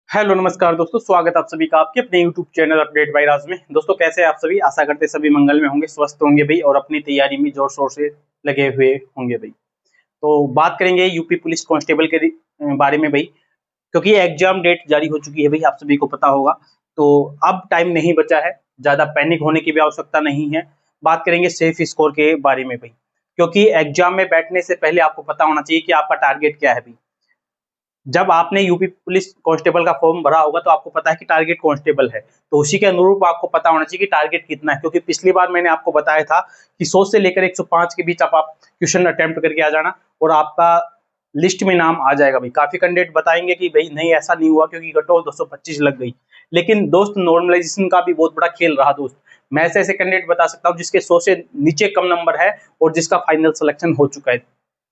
Hello नमस्कार दोस्तों, स्वागत आप सभी का आपके अपने YouTube चैनल अपडेट बाय राज में। दोस्तों कैसे हैं आप सभी? आशा करते हैं सभी मंगल में होंगे, स्वस्थ होंगे भाई और अपनी तैयारी में जोर शोर से लगे हुए होंगे भाई। तो बात करेंगे यूपी पुलिस कांस्टेबल के बारे में भाई, क्योंकि एग्जाम डेट जारी हो चुकी है भाई, आप सभी को पता होगा। तो अब टाइम नहीं बचा है, ज्यादा पैनिक होने की भी आवश्यकता नहीं है। बात करेंगे सेफ स्कोर के बारे में भाई, क्योंकि एग्जाम में बैठने से पहले आपको पता होना चाहिए कि आपका टारगेट क्या है भाई। जब आपने यूपी पुलिस कांस्टेबल का फॉर्म भरा होगा तो आपको पता है कि टारगेट कांस्टेबल है, तो उसी के अनुरूप आपको पता होना चाहिए कि टारगेट कितना है। क्योंकि पिछली बार मैंने आपको बताया था कि 100 से लेकर 105 के बीच आप क्वेश्चन अटेम्प्ट करके आ जाना और आपका लिस्ट में नाम आ जाएगा भाई। काफी कैंडिडेट बताएंगे कि भाई नहीं ऐसा नहीं हुआ क्योंकि कट ऑफ 225 लग गई, लेकिन दोस्त नॉर्मलाइजेशन का भी बहुत बड़ा खेल रहा दोस्त। मैं ऐसे कैंडिडेट बता सकता हूँ जिसके 100 से नीचे कम नंबर है और जिसका फाइनल सिलेक्शन हो चुका है।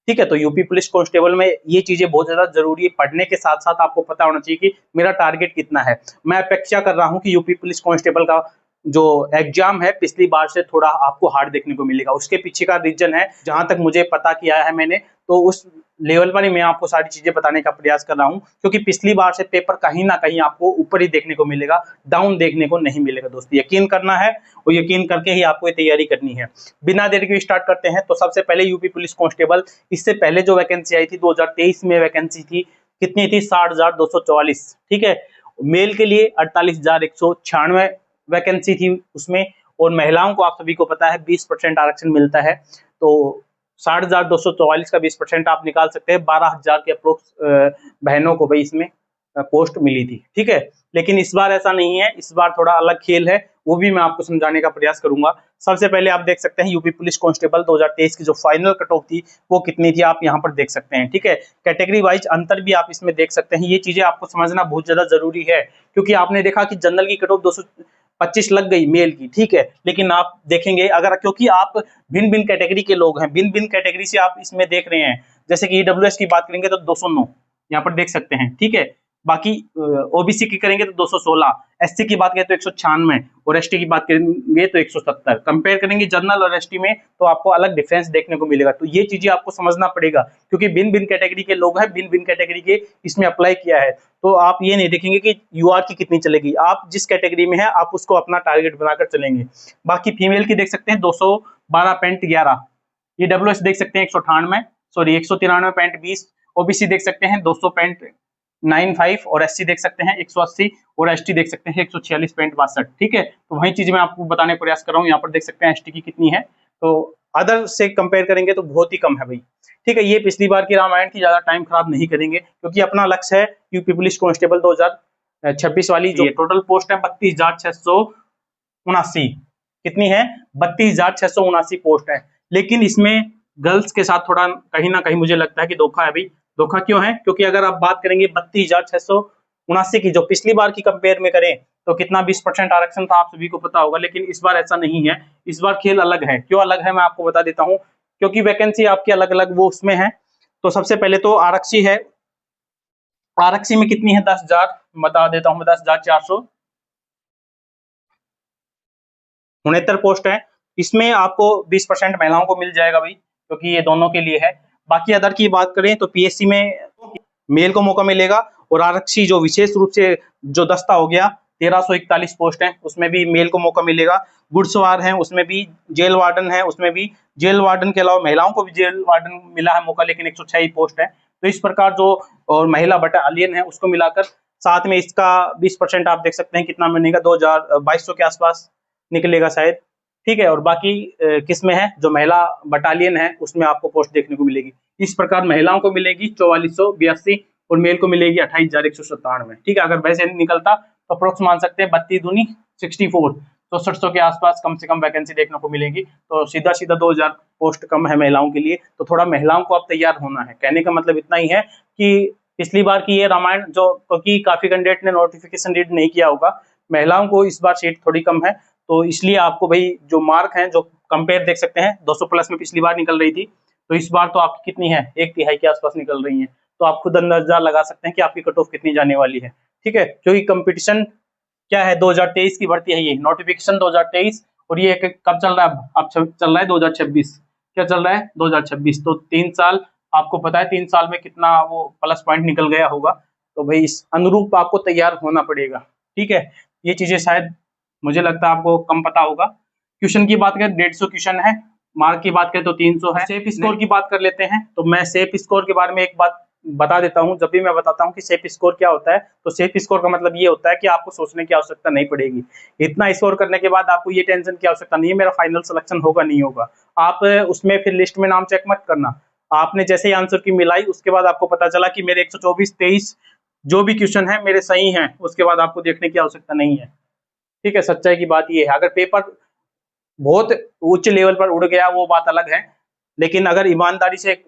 ठीक है, तो यूपी पुलिस कांस्टेबल में ये चीजें बहुत ज्यादा जरूरी है। पढ़ने के साथ साथ आपको पता होना चाहिए कि मेरा टारगेट कितना है। मैं अपेक्षा कर रहा हूं कि यूपी पुलिस कांस्टेबल का जो एग्जाम है पिछली बार से थोड़ा आपको हार्ड देखने को मिलेगा। उसके पीछे का रीजन है, जहां तक मुझे पता किया है मैंने, तो उस लेवल पर ही मैं आपको सारी चीजें बताने का प्रयास कर रहा हूं। क्योंकि पिछली बार से पेपर कहीं ना कहीं आपको ऊपर ही देखने को मिलेगा, डाउन देखने को नहीं मिलेगा दोस्त। यकीन करना है और यकीन करके ही आपको ये तैयारी करनी है। बिना देरी के स्टार्ट करते हैं। तो सबसे पहले यूपी पुलिस कांस्टेबल, इससे पहले जो वैकेंसी आई थी 2023 में वैकेंसी थी, कितनी थी? 60,244। ठीक है, मेल के लिए 48,196 वैकेंसी थी उसमें, और महिलाओं को आप सभी को पता है 20% आरक्षण मिलता है। तो 60,244 का 20% आप निकाल सकते हैं, 12,000 के अप्रोक्स बहनों को भाई इसमें पोस्ट मिली थी। ठीक है, लेकिन इस बार ऐसा नहीं है, इस बार थोड़ा अलग खेल है, वो भी मैं आपको समझाने का प्रयास करूंगा। सबसे पहले आप देख सकते हैं यूपी पुलिस कांस्टेबल 2023 की जो फाइनल कट ऑफ थी वो कितनी थी, आप यहाँ पर देख सकते हैं। ठीक है, कैटेगरी वाइज अंतर भी आप इसमें देख सकते हैं। ये चीजें आपको समझना बहुत ज्यादा जरूरी है, क्योंकि आपने देखा कि जनरल की कट ऑफ 225 लग गई मेल की। ठीक है, लेकिन आप देखेंगे अगर, क्योंकि आप भिन्न भिन्न कैटेगरी के लोग हैं, भिन्न भिन्न कैटेगरी से आप इसमें देख रहे हैं। जैसे कि ईडब्ल्यूएस की बात करेंगे तो 209 यहाँ पर देख सकते हैं। ठीक है, बाकी ओबीसी की करेंगे तो 216, एससी की बात करें तो 196 और एसटी की बात करेंगे तो 170। कंपेयर करेंगे जनरल और एसटी में तो आपको अलग डिफरेंस देखने को मिलेगा। तो ये चीजें आपको समझना पड़ेगा, क्योंकि भिन्न भिन्न कैटेगरी के लोग हैं, भिन्न भिन्न कैटेगरी के इसमें अप्लाई किया है। तो आप ये नहीं देखेंगे कि यूआर की कितनी चलेगी, आप जिस कैटेगरी में है आप उसको अपना टारगेट बनाकर चलेंगे। बाकी फीमेल की देख सकते हैं 212.11, ये डब्ल्यूएस देख सकते हैं 198, सॉरी 193.20, ओबीसी देख सकते हैं 200.95 और एससी देख सकते हैं 180 और एसटी देख सकते हैं 146.62। ठीक है, तो वही चीज मैं आपको बताने का प्रयास कर रहा हूँ। यहाँ पर देख सकते हैं एसटी की कितनी है, तो अदर से कंपेयर करेंगे तो बहुत ही कम है भाई। ठीक है, ये पिछली बार की रामायण की, ज्यादा टाइम खराब नहीं करेंगे, क्योंकि अपना लक्ष्य है यूपी पुलिस कांस्टेबल 2026 वाली जो टोटल पोस्ट है 32,679। कितनी है? 32,679 पोस्ट है। लेकिन इसमें गर्ल्स के साथ थोड़ा कहीं ना कहीं मुझे लगता है कि धोखा है भाई। धोखा क्यों है? क्योंकि अगर आप बात करेंगे 32,679 की, जो पिछली बार की कंपेयर में करें तो कितना 20% आरक्षण था, आप सभी को पता होगा। लेकिन इस बार ऐसा नहीं है, इस बार खेल अलग है। क्यों अलग है मैं आपको बता देता हूँ, क्योंकि वैकेंसी आपकी अलग अलग वो उसमें है। तो सबसे पहले तो आरक्षी है, आरक्षी में कितनी है? 10,000 बता देता हूँ, 10,469 पोस्ट है। इसमें आपको 20% महिलाओं को मिल जाएगा भाई, क्योंकि ये दोनों के लिए है। बाकी अदर की बात करें तो पीएससी में मेल को मौका मिलेगा, और आरक्षी जो विशेष रूप से जो दस्ता हो गया 1341 पोस्ट है, उसमें भी मेल को मौका मिलेगा। गुड़सवार है उसमें भी, जेल वार्डन है उसमें भी, जेल वार्डन के अलावा महिलाओं को भी जेल वार्डन मिला है मौका, लेकिन 106 ही पोस्ट है। तो इस प्रकार जो और महिला बटालियन है उसको मिलाकर साथ में इसका 20% आप देख सकते हैं कितना बनेगा, 2200 के आसपास निकलेगा शायद। ठीक है, और बाकी किस में है, जो महिला बटालियन है उसमें आपको पोस्ट देखने को मिलेगी। इस प्रकार महिलाओं को मिलेगी 4482 और मेल को मिलेगी 28,197। ठीक है, अगर वैसे निकलता तो अप्रोक्स मान सकते हैं 32 दूनी 64, तो 6700 के आसपास कम से कम वैकेंसी देखने को मिलेगी। तो सीधा सीधा 2000 पोस्ट कम है महिलाओं के लिए। तो थोड़ा महिलाओं को अब तैयार होना है। कहने का मतलब इतना ही है कि पिछली बार की ये रामायण जो, क्योंकि काफी कैंडिडेट ने नोटिफिकेशन रीड नहीं किया होगा, महिलाओं को इस बार सीट थोड़ी कम है, तो इसलिए आपको भाई जो मार्क है, जो कंपेयर देख सकते हैं 200 प्लस में पिछली बार निकल रही थी, तो इस बार तो आपकी कितनी है, 1/3 के आसपास निकल रही है। तो आप खुद अंदाजा लगा सकते हैं कि आपकी कट ऑफ कितनी जाने वाली है। ठीक है, क्योंकि कंपटीशन क्या है, 2023 की भर्ती है ये, नोटिफिकेशन 2023, और ये कब चल रहा है? अब चल रहा है 2026। क्या चल रहा है? 2026। तो 3 साल, आपको पता है 3 साल में कितना वो प्लस पॉइंट निकल गया होगा। तो भाई इस अनुरूप आपको तैयार होना पड़ेगा। ठीक है, ये चीजें शायद मुझे लगता है आपको कम पता होगा। क्वेश्चन की बात करें 150 क्वेश्चन है, मार्क की बात करें तो 300 है। सेफ स्कोर की बात कर लेते हैं, तो मैं सेफ स्कोर के बारे में एक बात बता देता हूं। जब भी मैं बताता हूं कि सेफ स्कोर क्या होता है, तो सेफ स्कोर का मतलब ये होता है कि आपको सोचने की आवश्यकता नहीं पड़ेगी। इतना स्कोर करने के बाद आपको ये टेंशन की आवश्यकता नहीं है मेरा फाइनल सिलेक्शन होगा नहीं होगा। आप उसमें फिर लिस्ट में नाम चेक मत करना। आपने जैसे ही आंसर की मिलाई, उसके बाद आपको पता चला कि मेरे 124, 23 जो भी क्वेश्चन है मेरे सही हैं, उसके बाद आपको देखने की आवश्यकता नहीं है। ठीक है, सच्चाई की बात ये है। अगर पेपर बहुत उच्च लेवल पर उड़ गया वो बात अलग है, लेकिन अगर ईमानदारी से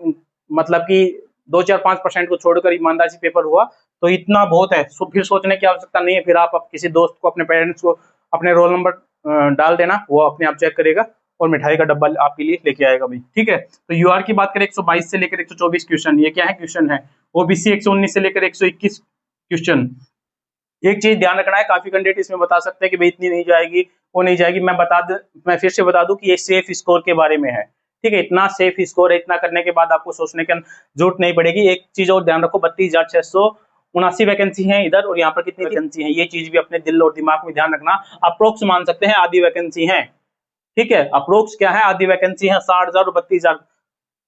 मतलब कि 2-4-5% को छोड़कर ईमानदारी से पेपर हुआ तो इतना बहुत है। फिर सोचने की आवश्यकता नहीं है। फिर आप किसी दोस्त को, अपने पेरेंट्स को अपने रोल नंबर डाल देना, वो अपने आप चेक करेगा और मिठाई का डब्बा आपके लिए लेके आएगा भाई। ठीक है, तो यूआर की बात करें 122 से लेकर 124 क्वेश्चन, ये क्या है क्वेश्चन है। ओबीसी 119 से लेकर 121 क्वेश्चन। एक चीज ध्यान रखना है, काफी कैंडिडेट इसमें बता सकते हैं कि भाई इतनी नहीं जाएगी, वो नहीं जाएगी। मैं फिर से बता दूं कि ये सेफ स्कोर के बारे में है। ठीक है, इतना सेफ स्कोर है, इतना करने के बाद आपको सोचने की जरूरत नहीं पड़ेगी। एक चीज और ध्यान रखो, 32,679 वैकेंसी है इधर, और यहाँ पर कितनी वैकेंसी है, ये चीज भी अपने दिल और दिमाग में ध्यान रखना। अप्रोक्स मान सकते हैं आधी वैकेंसी है। ठीक है, अप्रोक्स क्या है, आधी वैकेंसी है। 60,000 और 32,000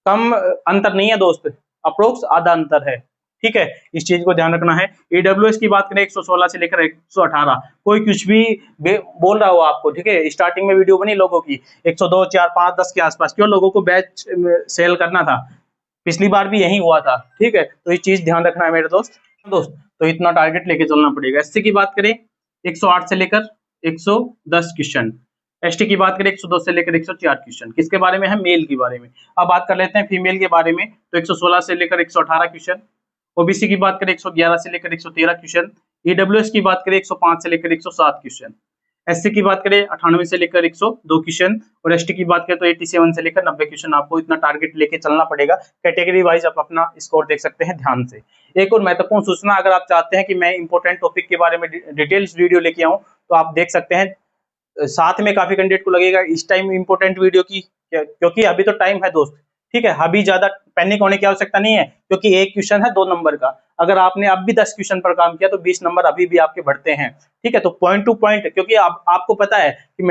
कम अंतर नहीं है दोस्त, अप्रोक्स आधा अंतर है। ठीक है, इस चीज को ध्यान रखना है। ईडब्ल्यूएस की बात करें 116 से लेकर 118, कोई कुछ भी बोल रहा हो आपको। ठीक है, स्टार्टिंग में वीडियो बनी लोगों की 102, 4, 5, 10 के आसपास, क्यों लोगों को बैच सेल करना था, पिछली बार भी यही हुआ था। ठीक है, तो ये चीज ध्यान रखना है मेरे दोस्त। तो इतना टारगेट लेके चलना पड़ेगा। एससी की बात करें 108 से लेकर 110 क्वेश्चन। एसटी की बात करें 102 से लेकर 104 क्वेश्चन। किसके बारे में है, मेल के बारे में। अब बात कर लेते हैं फीमेल के बारे में, तो 116 से लेकर 118 क्वेश्चन। ओबीसी की बात करें 111 से लेकर 113 क्वेश्चन। ईडब्ल्यूएस की बात करें 105 से लेकर 107 क्वेश्चन। एससी की बात करें 98 से लेकर 102 क्वेश्चन, और एसटी की बात करें तो 87 से लेकर 90 क्वेश्चन। आपको इतना टारगेट लेके चलना पड़ेगा। कैटेगरी वाइज आप अपना स्कोर देख सकते हैं ध्यान से। एक और महत्वपूर्ण सूचना, अगर आप चाहते हैं कि मैं इंपॉर्टेंट टॉपिक के बारे में डिटेल्स वीडियो लेके आऊं, तो आप देख सकते हैं। साथ में काफी कैंडिडेट को लगेगा इस टाइम इंपॉर्टेंट वीडियो की, क्योंकि अभी तो टाइम है दोस्त। ठीक है, अभी ज्यादा पैनिक होने की आवश्यकता नहीं है, क्योंकि एक क्वेश्चन है 2 नंबर का। अगर आपने अब भी 10 क्वेश्चन पर काम किया तो 20 नंबर अभी भी आपके बढ़ते हैं। ठीक है, तो पॉइंट टू पॉइंट, क्योंकि आपको पता है कि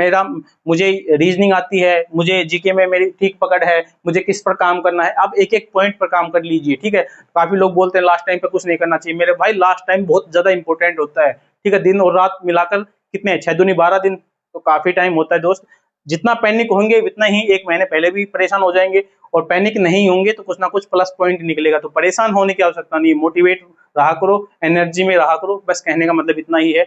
मुझे रीजनिंग आती है, मुझे जीके में मेरी ठीक पकड़ है, मुझे किस पर काम करना है। आप एक एक पॉइंट पर काम कर लीजिए। ठीक है, काफी लोग बोलते हैं लास्ट टाइम पे कुछ नहीं करना चाहिए। मेरे भाई, लास्ट टाइम बहुत ज्यादा इंपॉर्टेंट होता है। ठीक है, दिन और रात मिलाकर कितने, 6 दूनी 12 दिन, तो काफी टाइम होता है दोस्त। जितना पैनिक होंगे उतना ही 1 महीने पहले भी परेशान हो जाएंगे, और पैनिक नहीं होंगे तो कुछ ना कुछ प्लस पॉइंट निकलेगा। तो परेशान होने की आवश्यकता नहीं है, मोटिवेट रहा करो, एनर्जी में रहा करो, बस कहने का मतलब इतना ही है।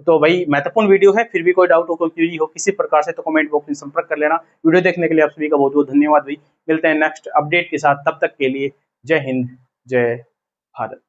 तो भाई महत्वपूर्ण वीडियो है, फिर भी कोई डाउट हो, कोई क्वेरी हो किसी प्रकार से, तो कमेंट बॉक्स में संपर्क कर लेना। वीडियो देखने के लिए आप सभी का बहुत बहुत धन्यवाद भाई। मिलते हैं नेक्स्ट अपडेट के साथ, तब तक के लिए जय हिंद, जय भारत।